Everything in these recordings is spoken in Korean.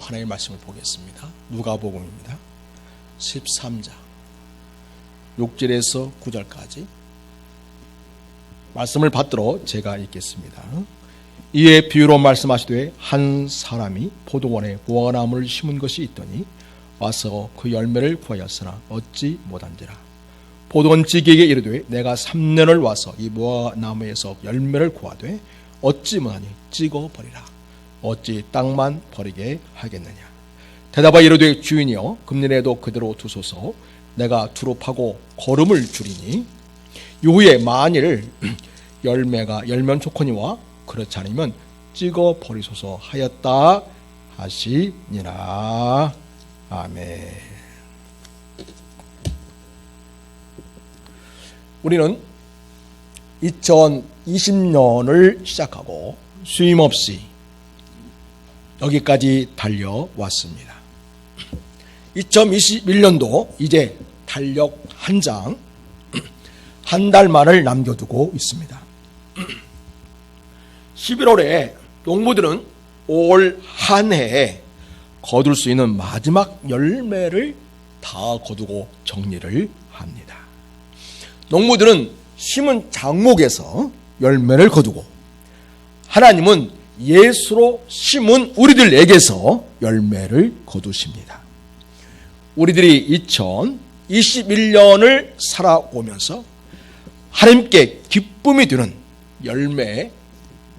하나님의 말씀을 보겠습니다. 누가복음입니다. 13장 6절에서 9절까지 말씀을 받들어 제가 읽겠습니다. 이에 비유로 말씀하시되 한 사람이 포도원에 무화과나무를 심은 것이 있더니 와서 그 열매를 구하였으나 얻지 못한지라. 포도원 지기에게 이르되 내가 3년을 와서 이 무화과나무에서 열매를 구하되 얻지 못하니 찍어버리라. 어찌 땅만 버리게 하겠느냐. 대답하여 이르되 주인이여 금년에도 그대로 두소서. 내가 두루 파고 거름을 줄이니 이후에 만일 열매가 열면 좋거니와 그렇지 않으면 찍어버리소서 하였다 하시니라. 아멘. 우리는 2020년을 시작하고 쉼없이 여기까지 달려왔습니다. 2021년도 이제 달력 한 장, 한 달만을 남겨두고 있습니다. 11월에 농부들은 올 한 해에 거둘 수 있는 마지막 열매를 다 거두고 정리를 합니다. 농부들은 심은 장목에서 열매를 거두고 하나님은 예수로 심은 우리들에게서 열매를 거두십니다. 우리들이 2021년을 살아오면서 하나님께 기쁨이 되는 열매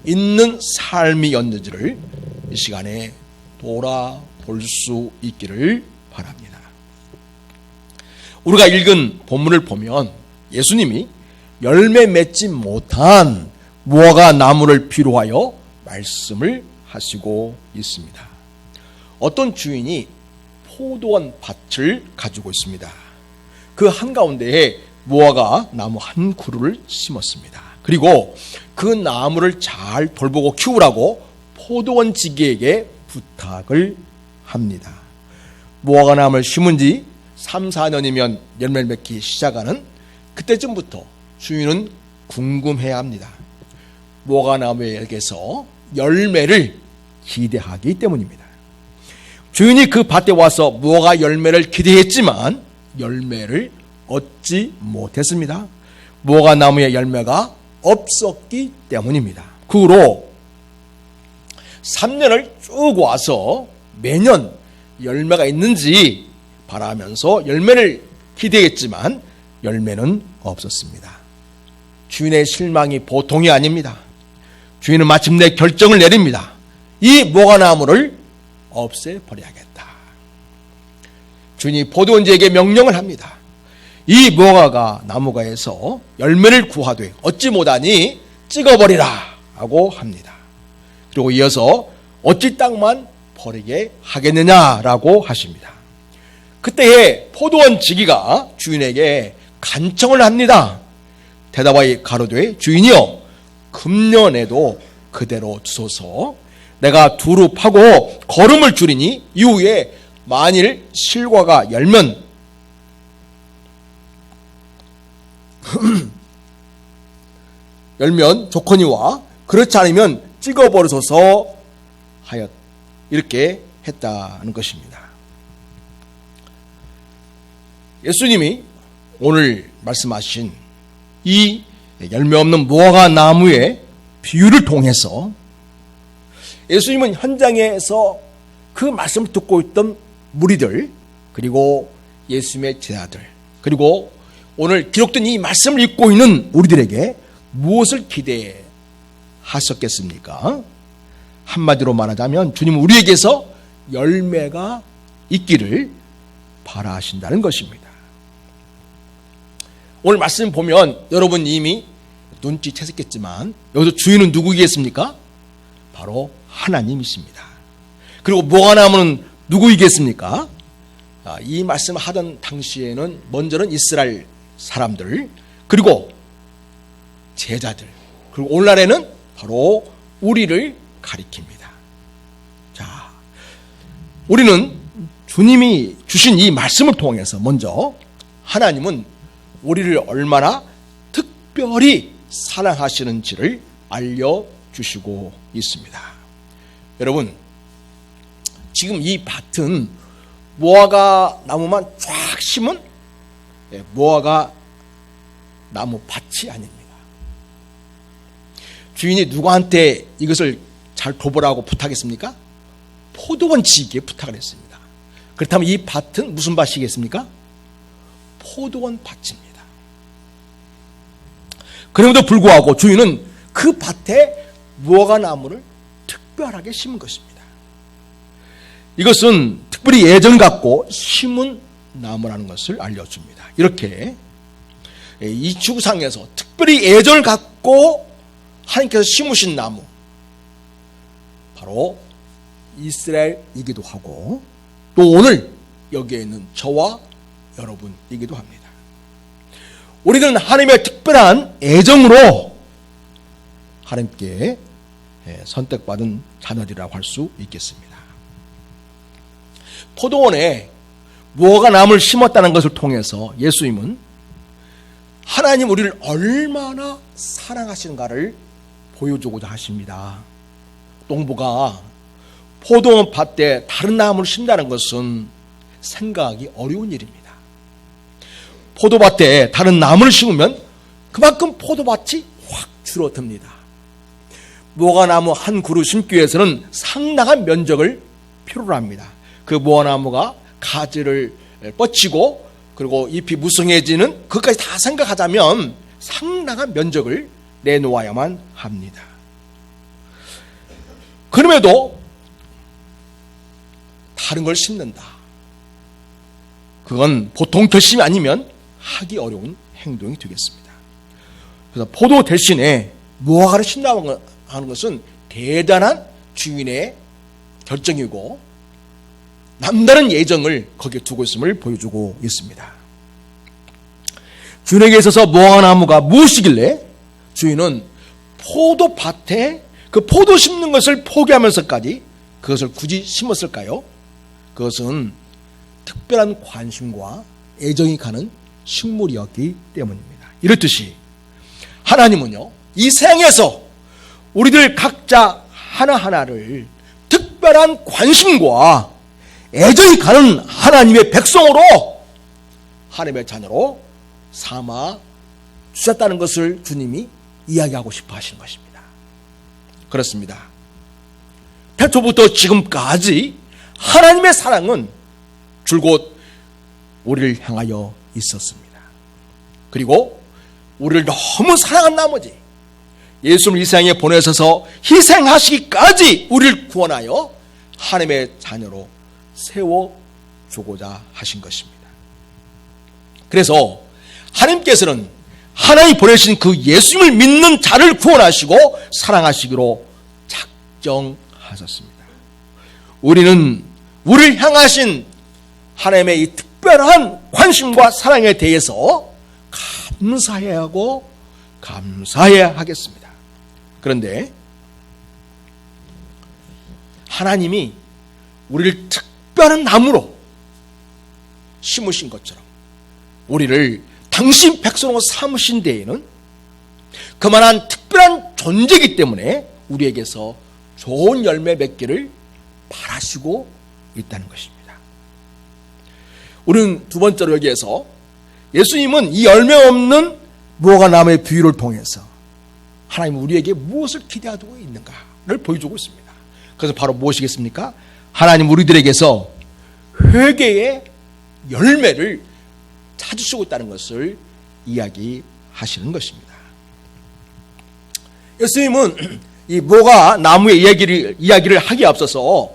있는 삶이었는지를 이 시간에 돌아볼 수 있기를 바랍니다. 우리가 읽은 본문을 보면 예수님이 열매 맺지 못한 무화과 나무를 비유하여 말씀을 하시고 있습니다. 어떤 주인이 포도원 밭을 가지고 있습니다. 그 한가운데에 무화과 나무 한 그루를 심었습니다. 그리고 그 나무를 잘 돌보고 키우라고 포도원 지기에게 부탁을 합니다. 무화과 나무를 심은 지 3, 4년이면 열매를 맺기 시작하는 그때쯤부터 주인은 궁금해야 합니다. 무화과 나무에게서 열매를 기대하기 때문입니다. 주인이 그 밭에 와서 무화과 열매를 기대했지만 열매를 얻지 못했습니다. 무화과 나무의 열매가 없었기 때문입니다. 그 후로 3년을 쭉 와서 매년 열매가 있는지 바라면서 열매를 기대했지만 열매는 없었습니다. 주인의 실망이 보통이 아닙니다. 주인은 마침내 결정을 내립니다. 이 무화과나무를 없애버려야겠다. 주인이 포도원지에게 명령을 합니다. 이 무화과 나무가에서 열매를 구하되 얻지 못하니 찍어버리라 하고 합니다. 그리고 이어서 어찌 땅만 버리게 하겠느냐라고 하십니다. 그때에 포도원 지기가 주인에게 간청을 합니다. 대답하여 가로되 주인이여 금년에도 그대로 두소서. 내가 두루 파고 거름을 줄이니 이후에 만일 실과가 열면 좋거니와 그렇지 않으면 찍어버리소서 하였 이렇게 했다는 것입니다. 예수님이 오늘 말씀하신 이 열매 없는 무화과 나무의 비유를 통해서 예수님은 현장에서 그 말씀을 듣고 있던 무리들, 그리고 예수님의 제자들, 그리고 오늘 기록된 이 말씀을 읽고 있는 우리들에게 무엇을 기대하셨겠습니까? 한마디로 말하자면 주님은 우리에게서 열매가 있기를 바라신다는 것입니다. 오늘 말씀 보면 여러분 이미 눈치채셨겠지만 여기서 주인은 누구이겠습니까? 바로 하나님이십니다. 그리고 무화과나무는 누구이겠습니까? 이 말씀을 하던 당시에는 먼저는 이스라엘 사람들, 그리고 제자들, 그리고 오늘날에는 바로 우리를 가리킵니다. 자, 우리는 주님이 주신 이 말씀을 통해서 먼저 하나님은 우리를 얼마나 특별히 사랑하시는지를 알려주시고 있습니다. 여러분, 지금 이 밭은 무화과 나무만 쫙 심은 무화과 나무 밭이 아닙니다. 주인이 누구한테 이것을 잘 돌보라고 부탁했습니까? 포도원 지기에 부탁을 했습니다. 그렇다면 이 밭은 무슨 밭이겠습니까? 포도원 밭입니다. 그럼에도 불구하고 주인은 그 밭에 무화과 나무를 특별하게 심은 것입니다. 이것은 특별히 애정 갖고 심은 나무라는 것을 알려줍니다. 이렇게 이 지구상에서 특별히 애정을 갖고 하나님께서 심으신 나무, 바로 이스라엘이기도 하고 또 오늘 여기에 있는 저와 여러분이기도 합니다. 우리는 하나님의 특별한 애정으로 하나님께 선택받은 자녀들이라고 할 수 있겠습니다. 포도원에 무화과 나무를 심었다는 것을 통해서 예수님은 하나님 우리를 얼마나 사랑하시는가를 보여주고자 하십니다. 농부가 포도원 밭에 다른 나무를 심다는 것은 생각하기 어려운 일입니다. 포도밭에 다른 나무를 심으면 그만큼 포도밭이 확 줄어듭니다. 무화과나무 한 그루 심기 위해서는 상당한 면적을 필요로 합니다. 그 무화과나무가 가지를 뻗치고 그리고 잎이 무성해지는 그것까지 다 생각하자면 상당한 면적을 내놓아야만 합니다. 그럼에도 다른 걸 심는다, 그건 보통 결심이 아니면 하기 어려운 행동이 되겠습니다. 그래서 포도 대신에 무화과를 심는다고 하는 것은 대단한 주인의 결정이고 남다른 예정을 거기에 두고 있음을 보여주고 있습니다. 주인에게 있어서 무화과나무가 무엇이길래 주인은 포도밭에 그 포도 심는 것을 포기하면서까지 그것을 굳이 심었을까요? 그것은 특별한 관심과 애정이 가는 식물이었기 때문입니다. 이렇듯이 하나님은요, 이 세상에서 우리들 각자 하나하나를 특별한 관심과 애정이 가는 하나님의 백성으로, 하나님의 자녀로 삼아 주셨다는 것을 주님이 이야기하고 싶어 하시는 것입니다. 그렇습니다. 태초부터 지금까지 하나님의 사랑은 줄곧 우리를 향하여 있었습니다. 그리고 우리를 너무 사랑한 나머지 예수를 이 세상에 보내셔서 희생하시기까지 우리를 구원하여 하나님의 자녀로 세워주고자 하신 것입니다. 그래서 하나님께서는 하나님 보내신 그 예수님을 믿는 자를 구원하시고 사랑하시기로 작정하셨습니다. 우리는 우리를 향하신 하나님의 이 특별한 관심과 사랑에 대해서 감사해야 하고 감사해야 하겠습니다. 그런데 하나님이 우리를 특별한 나무로 심으신 것처럼 우리를 당신 백성으로 삼으신 데에는 그만한 특별한 존재이기 때문에 우리에게서 좋은 열매 맺기를 바라시고 있다는 것입니다. 우리는 두 번째로 여기에서 예수님은 이 열매 없는 무화과나무의 비유를 통해서 하나님 우리에게 무엇을 기대하고 있는가를 보여주고 있습니다. 그래서 바로 무엇이겠습니까? 하나님 우리들에게서 회개의 열매를 찾으시고 있다는 것을 이야기하시는 것입니다. 예수님은 이 무화과나무의 이야기를 하기에 앞서서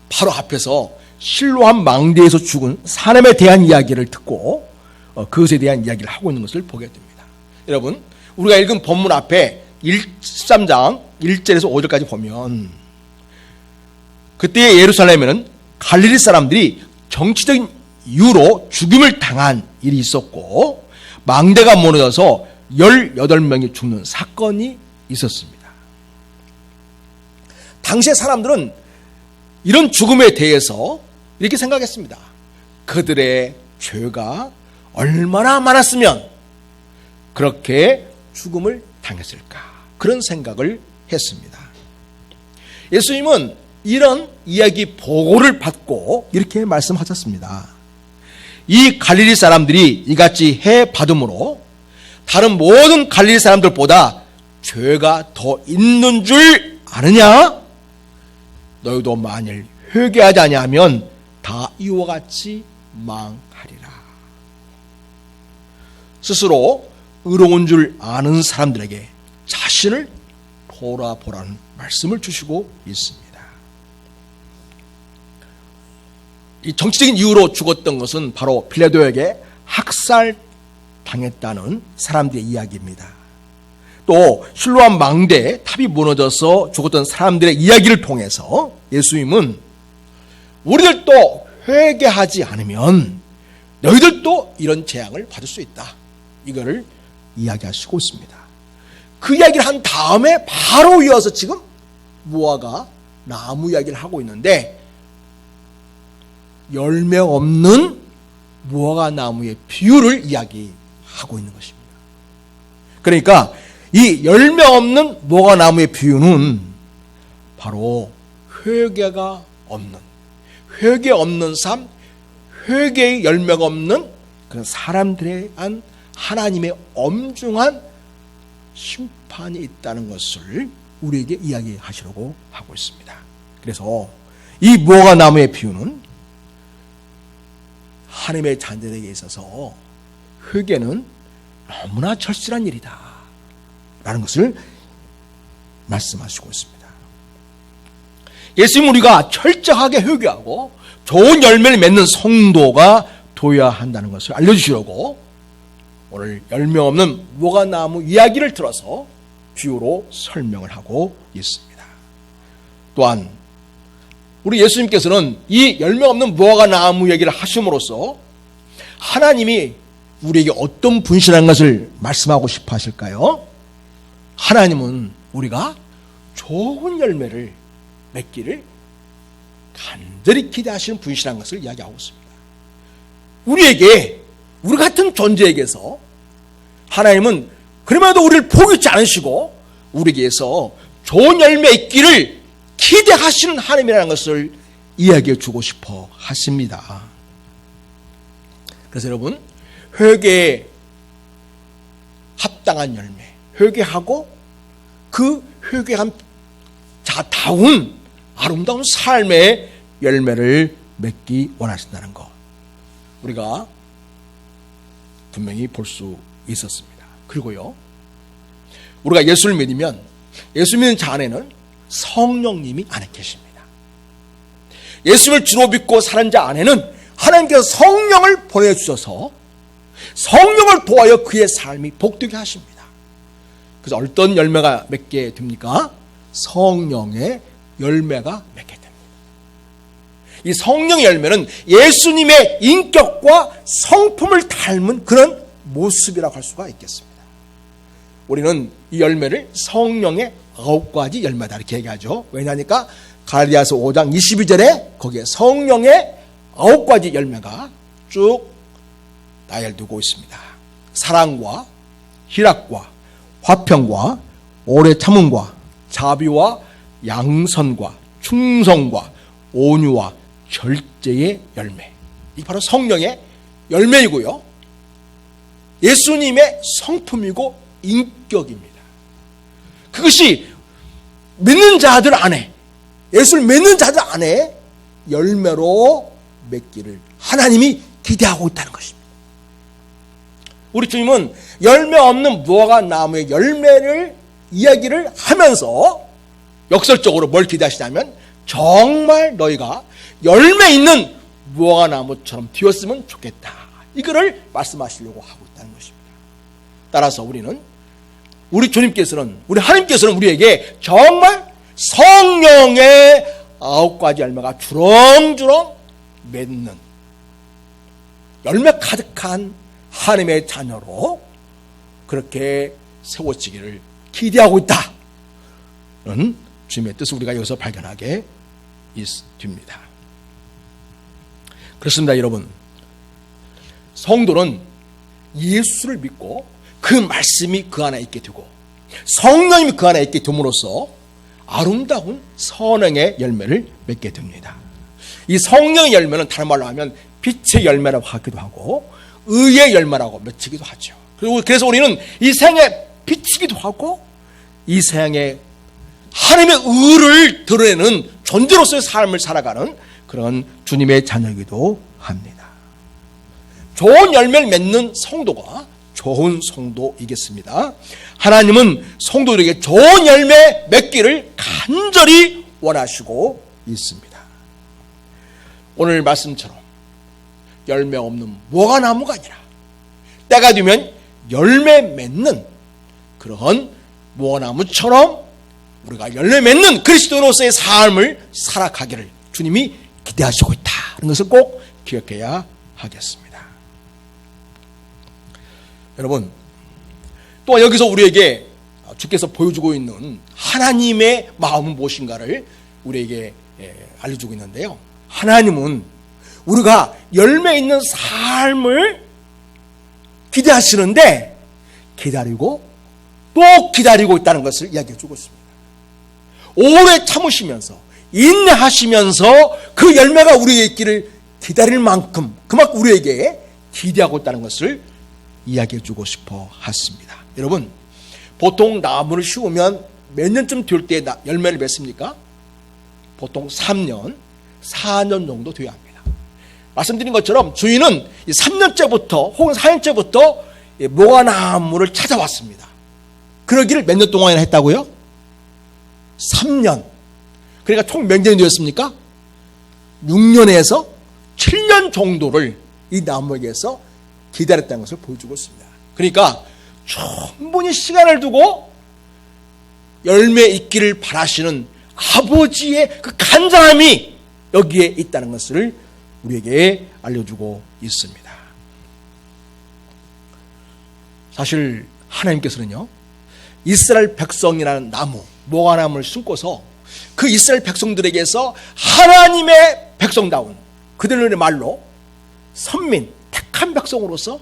바로 앞에서 실로암 망대에서 죽은 사람에 대한 이야기를 듣고 그것에 대한 이야기를 하고 있는 것을 보게 됩니다. 여러분, 우리가 읽은 본문 앞에 13장 1절에서 5절까지 보면 그때 예루살렘에는 갈릴리 사람들이 정치적인 이유로 죽임을 당한 일이 있었고 망대가 무너져서 18명이 죽는 사건이 있었습니다. 당시의 사람들은 이런 죽음에 대해서 이렇게 생각했습니다. 그들의 죄가 얼마나 많았으면 그렇게 죽음을 당했을까, 그런 생각을 했습니다. 예수님은 이런 이야기 보고를 받고 이렇게 말씀하셨습니다. 이 갈릴리 사람들이 이같이 해 받음으로 다른 모든 갈릴리 사람들보다 죄가 더 있는 줄 아느냐? 너희도 만일 회개하지 아니하면 다 이와 같이 망하리라. 스스로 의로운 줄 아는 사람들에게 자신을 돌아보라는 말씀을 주시고 있습니다. 이 정치적인 이유로 죽었던 것은 바로 빌라도에게 학살당했다는 사람들의 이야기입니다. 또 실로암 망대에 탑이 무너져서 죽었던 사람들의 이야기를 통해서 예수님은 우리들도 회개하지 않으면 너희들도 이런 재앙을 받을 수 있다, 이거를 이야기하시고 있습니다. 그 이야기를 한 다음에 바로 이어서 지금 무화과 나무 이야기를 하고 있는데, 열매 없는 무화과 나무의 비유를 이야기하고 있는 것입니다. 그러니까 이 열매 없는 무화과 나무의 비유는 바로 회개가 없는, 회개 없는 삶, 회개의 열매가 없는 그런 사람들에 대한 하나님의 엄중한 심판이 있다는 것을 우리에게 이야기하시려고 하고 있습니다. 그래서 이 무화과 나무의 비유는 하나님의 자녀들에게 있어서 회개는 너무나 절실한 일이다 라는 것을 말씀하시고 있습니다. 예수님, 우리가 철저하게 회개하고 좋은 열매를 맺는 성도가 되어야 한다는 것을 알려주시려고 오늘 열매 없는 무화과나무 이야기를 들어서 비유로 설명을 하고 있습니다. 또한 우리 예수님께서는 이 열매 없는 무화과나무 얘기를 하심으로써 하나님이 우리에게 어떤 분이라는 것을 말씀하고 싶어 하실까요? 하나님은 우리가 좋은 열매를 맺기를 간절히 기대하시는 분이라는 것을 이야기하고 있습니다. 우리에게, 우리 같은 존재에게서 하나님은 그럼에도 우리를 포기치 않으시고 우리에게서 좋은 열매 있기를 기대하시는 하나님이라는 것을 이야기해 주고 싶어 하십니다. 그래서 여러분, 회개에 합당한 열매, 회개하고 그 회개한 자다운 아름다운 삶의 열매를 맺기 원하신다는 것, 우리가 분명히 볼 수 있었습니다. 그리고요, 우리가 예수를 믿으면 예수 믿는 자 안에는 성령님이 안에 계십니다. 예수를 주로 믿고 사는 자 안에는 하나님께서 성령을 보내주셔서 성령을 도하여 그의 삶이 복되게 하십니다. 그래서 어떤 열매가 맺게 됩니까? 성령의 열매가 맺게 됩니다. 이 성령의 열매는 예수님의 인격과 성품을 닮은 그런 모습이라고 할 수가 있겠습니다. 우리는 이 열매를 성령의 9가지 열매다 이렇게 얘기하죠. 왜냐하니까 갈라디아서 5장 22절에 거기에 성령의 9가지 열매가 쭉 나열되고 있습니다. 사랑과 희락과 화평과 오래 참음과 자비와 양선과 충성과 온유와 절제의 열매, 이 바로 성령의 열매이고요, 예수님의 성품이고 인격입니다. 그것이 믿는 자들 안에, 예수를 믿는 자들 안에 열매로 맺기를 하나님이 기대하고 있다는 것입니다. 우리 주님은 열매 없는 무화과 나무의 열매를 이야기를 하면서 역설적으로 뭘 기대하시냐면 정말 너희가 열매 있는 무화과 나무처럼 되었으면 좋겠다, 이거를 말씀하시려고 하고 있다는 것입니다. 따라서 우리는, 우리 주님께서는, 우리 하나님께서는 우리에게 정말 성령의 9가지 열매가 주렁주렁 맺는 열매 가득한 하나님의 자녀로 그렇게 세워지기를 기대하고 있다는 주님의 뜻을 우리가 여기서 발견하게 됩니다. 그렇습니다, 여러분. 성도는 예수를 믿고 그 말씀이 그 안에 있게 되고 성령님이 그 안에 있게 됨으로써 아름다운 선행의 열매를 맺게 됩니다. 이 성령의 열매는 다른 말로 하면 빛의 열매라고 하기도 하고 의의 열매라고 맺히기도 하죠. 그래서 우리는 이 생에 빛이기도 하고 이 생에 하나님의 의를 드러내는 존재로서의 삶을 살아가는 그런 주님의 자녀이기도 합니다. 좋은 열매를 맺는 성도가 좋은 성도이겠습니다. 하나님은 성도들에게 좋은 열매 맺기를 간절히 원하시고 있습니다. 오늘 말씀처럼 열매 없는 무화과나무가 아니라 때가 되면 열매 맺는 그런 무화과나무처럼 우리가 열매 맺는 그리스도인으로서의 삶을 살아가기를 주님이 기대하시고 있다는 것을 꼭 기억해야 하겠습니다. 여러분, 또 여기서 우리에게 주께서 보여주고 있는 하나님의 마음은 무엇인가를 우리에게 알려주고 있는데요. 하나님은 우리가 열매 있는 삶을 기대하시는데 기다리고 또 기다리고 있다는 것을 이야기해 주고 있습니다. 오래 참으시면서 인내하시면서 그 열매가 우리에게 있기를 기다릴 만큼 그만큼 우리에게 기대하고 있다는 것을 이야기해 주고 싶어 했습니다. 여러분, 보통 나무를 씌우면 몇 년쯤 될 때 열매를 맺습니까? 보통 3년, 4년 정도 돼야 합니다. 말씀드린 것처럼 주인은 3년째부터 혹은 4년째부터 무화과나무를 찾아왔습니다. 그러기를 몇 년 동안이나 했다고요? 3년. 그러니까 총 몇 년이 되었습니까? 6년에서 7년 정도를 이 나무에게서 기다렸다는 것을 보여주고 있습니다. 그러니까 충분히 시간을 두고 열매 있기를 바라시는 아버지의 그 간절함이 여기에 있다는 것을 우리에게 알려주고 있습니다. 사실 하나님께서는요, 이스라엘 백성이라는 나무, 무화과나무를 심고서 그 이스라엘 백성들에게서 하나님의 백성다운 그들의 말로 선민, 택한 백성으로서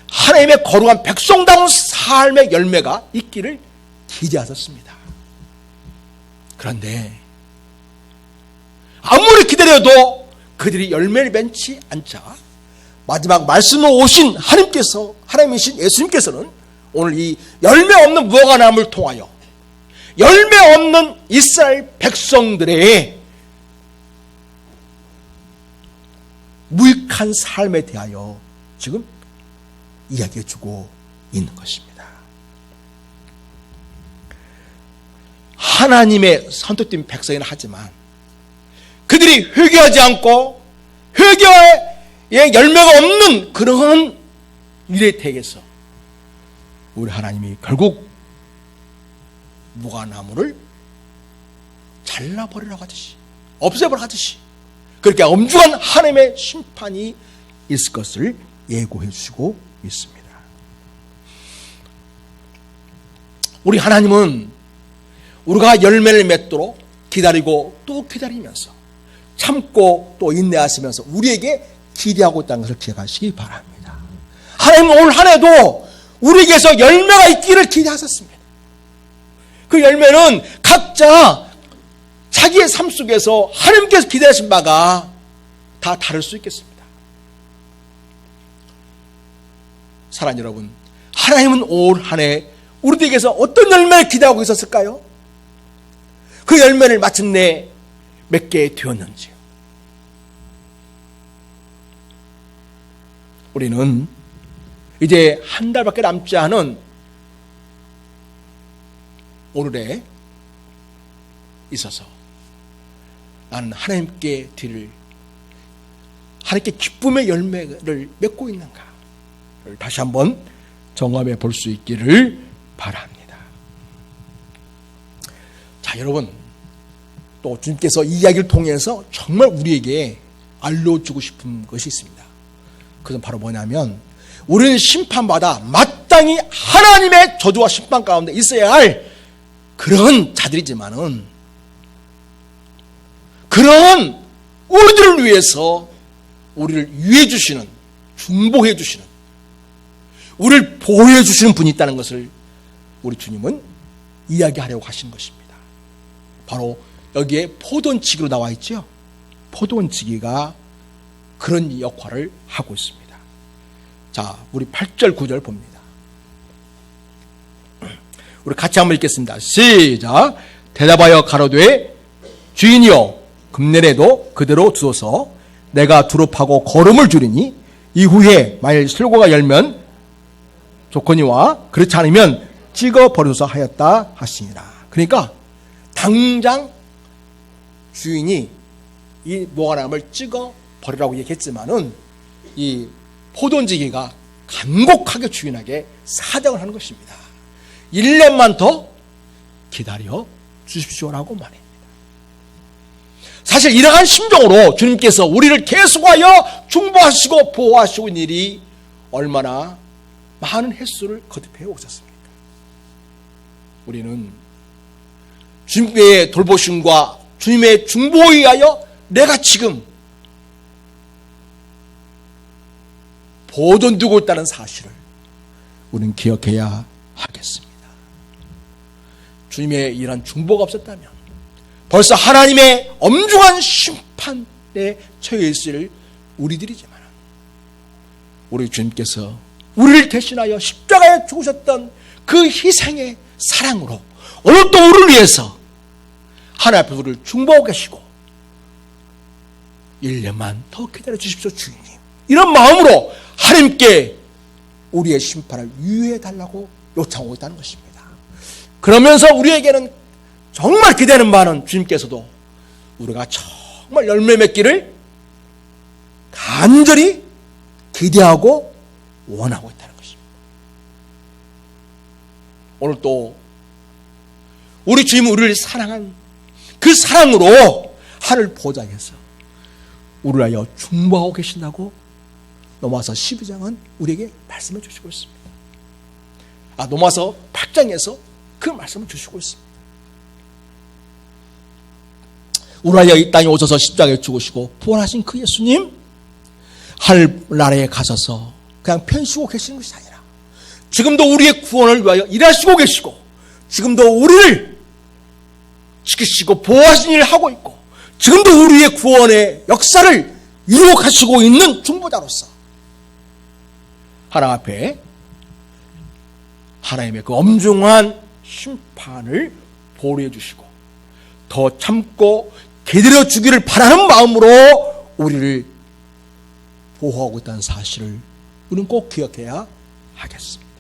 하나님의 거룩한 백성다운 삶의 열매가 있기를 기대하셨습니다. 그런데 아무리 기다려도 그들이 열매를 맺지 않자 마지막 말씀으로 오신 하나님이신 예수님께서는 오늘 이 열매 없는 무화과나무를 통하여 열매 없는 이스라엘 백성들의 무익한 삶에 대하여 지금 이야기해 주고 있는 것입니다. 하나님의 선택된 백성이긴 하지만 그들이 회개하지 않고 회개의 열매가 없는 그런 일에 대해서 우리 하나님이 결국 무화과나무를 잘라버리라고 하듯이 없애버리라고 하듯이 그렇게 엄중한 하나님의 심판이 있을 것을 예고해 주시고 있습니다. 우리 하나님은 우리가 열매를 맺도록 기다리고 또 기다리면서 참고 또 인내하시면서 우리에게 기대하고 있다는 것을 기억하시기 바랍니다. 하나님은 올 한 해도 우리에게서 열매가 있기를 기대하셨습니다. 그 열매는 각자 자기의 삶 속에서 하나님께서 기대하신 바가 다 다를 수 있겠습니다. 사랑하는 여러분, 하나님은 올 한 해 우리에게서 어떤 열매를 기대하고 있었을까요? 그 열매를 마침내 맺게 되었는지요? 우리는 이제 한 달밖에 남지 않은 오늘에 있어서 나는 하나님께 드릴 하나님께 기쁨의 열매를 맺고 있는가 다시 한번 점검해 볼 수 있기를 바랍니다. 자, 여러분, 또 주님께서 이 이야기를 통해서 정말 우리에게 알려주고 싶은 것이 있습니다. 그것은 바로 뭐냐면 우리는 심판받아 마땅히 하나님의 저주와 심판 가운데 있어야 할 그런 자들이지만은 그런 우리들을 위해서 우리를 위해 주시는, 중보해 주시는, 우리를 보호해 주시는 분이 있다는 것을 우리 주님은 이야기하려고 하신 것입니다. 바로 여기에 포도원치기로 나와 있죠. 포도원치기가 그런 역할을 하고 있습니다. 자, 우리 8절 9절 봅니다. 우리 같이 한번 읽겠습니다. 시작. 대답하여 가로되 주인이여 금년에도 그대로 두소서. 내가 두릅하고 거름을 주리니 이후에 만일 슬고가 열면 좋거니와 그렇지 않으면 찍어 버려서 하였다 하시니라. 그러니까 당장 주인이 이 무화과나무를 찍어 버리라고 얘기했지만은 이 포도원지기가 간곡하게 주인에게 사정을 하는 것입니다. 1년만 더 기다려 주십시오라고 말합니다. 사실 이러한 심정으로 주님께서 우리를 계속하여 중보하시고 보호하시고 있는 일이 얼마나 많은 횟수를 거듭해 오셨습니까? 우리는 주님의 돌보심과 주님의 중보에 의하여 내가 지금 보존되고 있다는 사실을 우리는 기억해야 하겠습니다. 주님의 이런 중보가 없었다면 벌써 하나님의 엄중한 심판에 처해 있을 우리들이지만 우리 주님께서 우리를 대신하여 십자가에 죽으셨던 그 희생의 사랑으로 오늘 또 우리를 위해서 하나님 앞에 우리를 중보하고 계시고 1년만 더 기다려 주십시오 주님, 이런 마음으로 하나님께 우리의 심판을 유예해 달라고 요청하고 있다는 것입니다. 그러면서 우리에게는 정말 기대는 바는 주님께서도 우리가 정말 열매 맺기를 간절히 기대하고 원하고 있다는 것입니다. 오늘 또 우리 주님은 우리를 사랑한 그 사랑으로 하늘 보좌에서 우리를 하여 중보하고 계신다고 로마서 12장은 우리에게 말씀해 주시고 있습니다. 로마서 8장에서 그 말씀을 주시고 있습니다. 우리 하여 이 땅에 오셔서 십자가에 죽으시고 부활하신 그 예수님, 하늘나라에 가셔서 그냥 편쉬고 계시는 것이 아니라 지금도 우리의 구원을 위하여 일하시고 계시고 지금도 우리를 지키시고 보호하신 일을 하고 있고 지금도 우리의 구원의 역사를 이루어 가시고 있는 중보자로서 하나님 앞에 하나님의 그 엄중한 심판을 보호해 주시고 더 참고 기다려 주기를 바라는 마음으로 우리를 보호하고 있다는 사실을 우리는 꼭 기억해야 하겠습니다.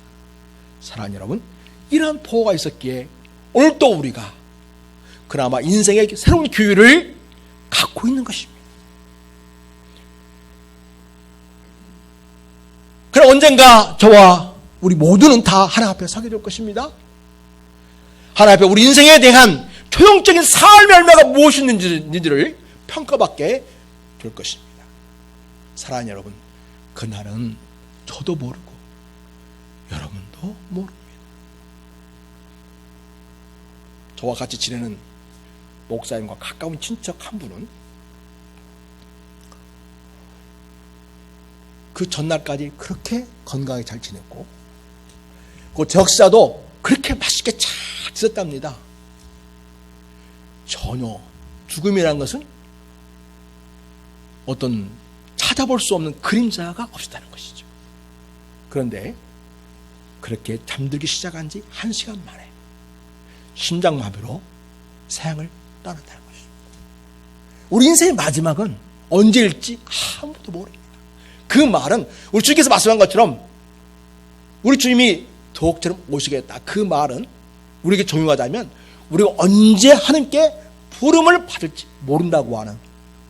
사랑하는 여러분, 이러한 보호가 있었기에 오늘 또 우리가 그나마 인생의 새로운 기회를 갖고 있는 것입니다. 그럼 언젠가 저와 우리 모두는 다 하나님 앞에 서게 될 것입니다. 하나님 앞에 우리 인생에 대한 최종적인 삶의 열매가 무엇인지를 평가받게 될 것입니다. 사랑하는 여러분, 그날은 저도 모르고 여러분도 모릅니다. 저와 같이 지내는 목사님과 가까운 친척 한 분은 그 전날까지 그렇게 건강하게 잘 지냈고 그 적사도 그렇게 맛있게 잘 지냈답니다. 전혀 죽음이라는 것은 어떤 찾아볼 수 없는 그림자가 없었다는 것이죠. 그런데 그렇게 잠들기 시작한 지 1시간 만에 심장마비로 세상을 떠났다는 것입니다. 우리 인생의 마지막은 언제일지 아무도 모릅니다. 그 말은 우리 주님께서 말씀한 것처럼 우리 주님이 도옥처럼 오시겠다. 그 말은 우리에게 적용하자면 우리가 언제 하나님께 부름을 받을지 모른다고 하는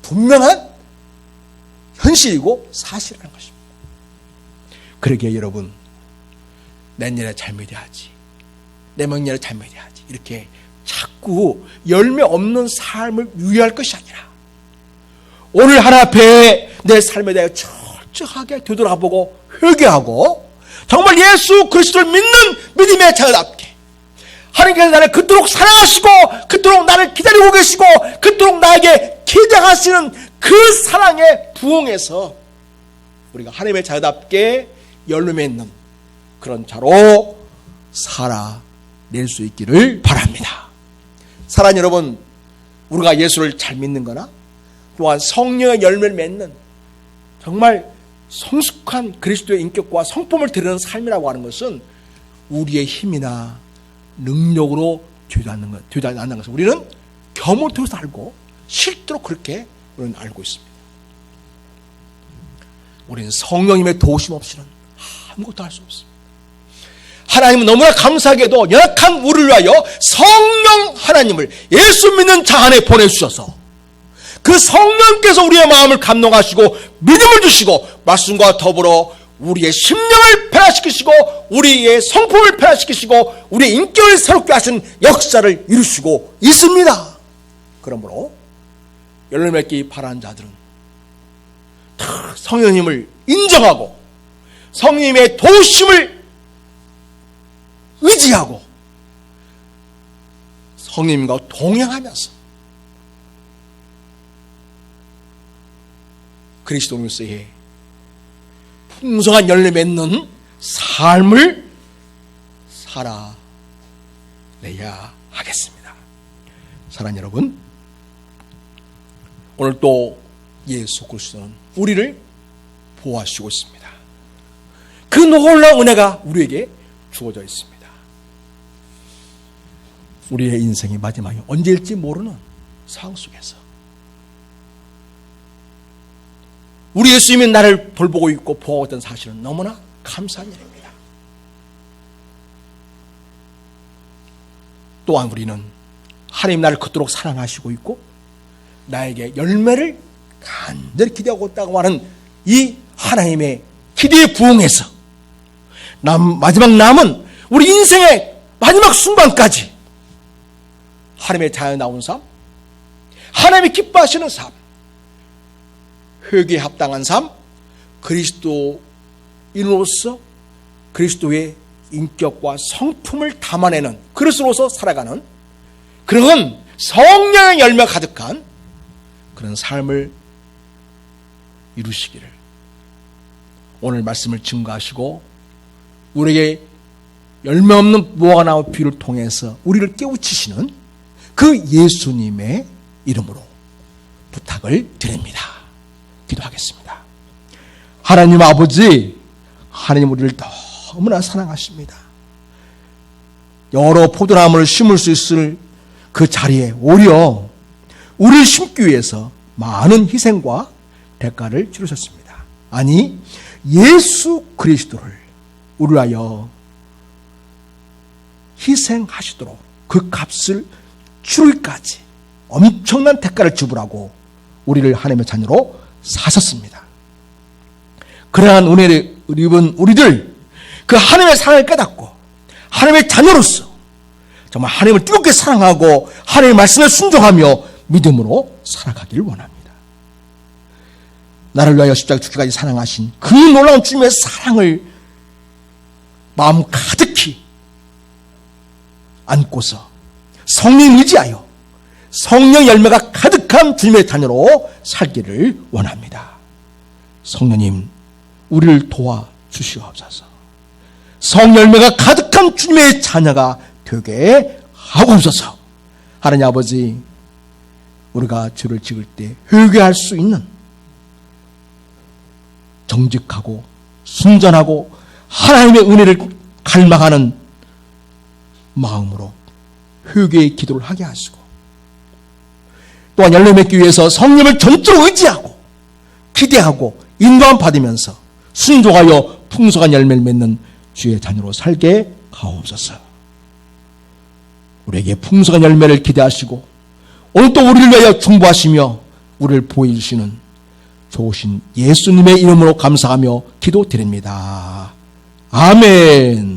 분명한 현실이고 사실이라는 것입니다. 그러기에 여러분, 내년에 잘 믿어야지, 내명년에 잘 믿어야지 이렇게 자꾸 열매 없는 삶을 유의할 것이 아니라 오늘 하나님 앞에 내 삶에 대해 철저하게 되돌아보고 회개하고 정말 예수 그리스도를 믿는 믿음의 자녀답게 하나님께서 나를 그토록 사랑하시고 그토록 나를 기다리고 계시고 그토록 나에게 기대하시는 그 사랑에 부응해서 우리가 하나님의 자녀답게 열매 맺는 그런 자로 살아낼 수 있기를 바랍니다. 사랑하는 여러분, 우리가 예수를 잘 믿는 거나 또한 성령의 열매를 맺는 정말 성숙한 그리스도의 인격과 성품을 드리는 삶이라고 하는 것은 우리의 힘이나 능력으로 되지 않는 것을 우리는 경험을 통해서 알고 실제로 그렇게 우리는 알고 있습니다. 우리는 성령님의 도우심 없이는 아무것도 할 수 없습니다. 하나님은 너무나 감사하게도 연약한 우리를 위하여 성령 하나님을 예수 믿는 자 안에 보내주셔서 그 성령께서 우리의 마음을 감동하시고 믿음을 주시고 말씀과 더불어 우리의 심령을 변화시키시고 우리의 성품을 변화시키시고 우리의 인격을 새롭게 하신 역사를 이루시고 있습니다. 그러므로 열매 맺기 바라는 자들은 성령님을 인정하고 성령님의 도우심을 의지하고 성령님과 동행하면서 그리스도로서의 풍성한 열매 맺는 삶을 살아내야 하겠습니다. 사랑하는 여러분, 오늘 또 예수 그리스도는 우리를 보호하시고 있습니다. 그 놀라운 은혜가 우리에게 주어져 있습니다. 우리의 인생의 마지막이 언제일지 모르는 상황 속에서 우리 예수님이 나를 돌보고 있고 보호하고 있다는 사실은 너무나 감사한 일입니다. 또한 우리는 하나님 나를 그토록 사랑하시고 있고 나에게 열매를 간절히 기대하고 있다고 하는 이 하나님의 기대에 부응해서 마지막 남은 우리 인생의 마지막 순간까지 하나님의 자연에 나온 삶, 하나님이 기뻐하시는 삶, 회개에 합당한 삶, 그리스도인으로서 그리스도의 인격과 성품을 담아내는 그릇으로서 살아가는 그런 성령의 열매가 가득한 그런 삶을 이루시기를 오늘 말씀을 증거하시고 우리에게 열매 없는 무화과 나무 비유를 통해서 우리를 깨우치시는 그 예수님의 이름으로 부탁을 드립니다. 기도하겠습니다. 하나님 아버지, 하나님 우리를 너무나 사랑하십니다. 여러 포도나무를 심을 수 있을 그 자리에 오히려 우리를 심기 위해서 많은 희생과 대가를 치르셨습니다. 아니, 예수 그리스도를 우리 위하여 희생하시도록 그 값을 치르기까지 엄청난 대가를 지불하고 우리를 하나님의 자녀로 사셨습니다. 그러한 은혜를 입은 우리들, 그 하나님의 사랑을 깨닫고 하나님의 자녀로서 정말 하나님을 뜨겁게 사랑하고 하나님의 말씀에 순종하며 믿음으로 살아가기를 원합니다. 나를 위하여 십자가 죽기까지 사랑하신 그 놀라운 주님의 사랑을 마음 가득히 안고서 성령 의지하여 성령 열매가 가득한 주님의 자녀로 살기를 원합니다. 성령님, 우리를 도와주시옵소서. 성열매가 가득한 주님의 자녀가 되게 하옵소서. 하나님 아버지, 우리가 죄를 지을 때 회개할 수 있는 정직하고 순전하고 하나님의 은혜를 갈망하는 마음으로 회개의 기도를 하게 하시고, 또한 열매 맺기 위해서 성령을 전적으로 의지하고 기대하고 인도함 받으면서 순종하여 풍성한 열매를 맺는 주의 자녀로 살게 하옵소서. 우리에게 풍성한 열매를 기대하시고 오늘 또 우리를 위하여 중보하시며 우리를 보여주시는 좋으신 예수님의 이름으로 감사하며 기도드립니다. 아멘.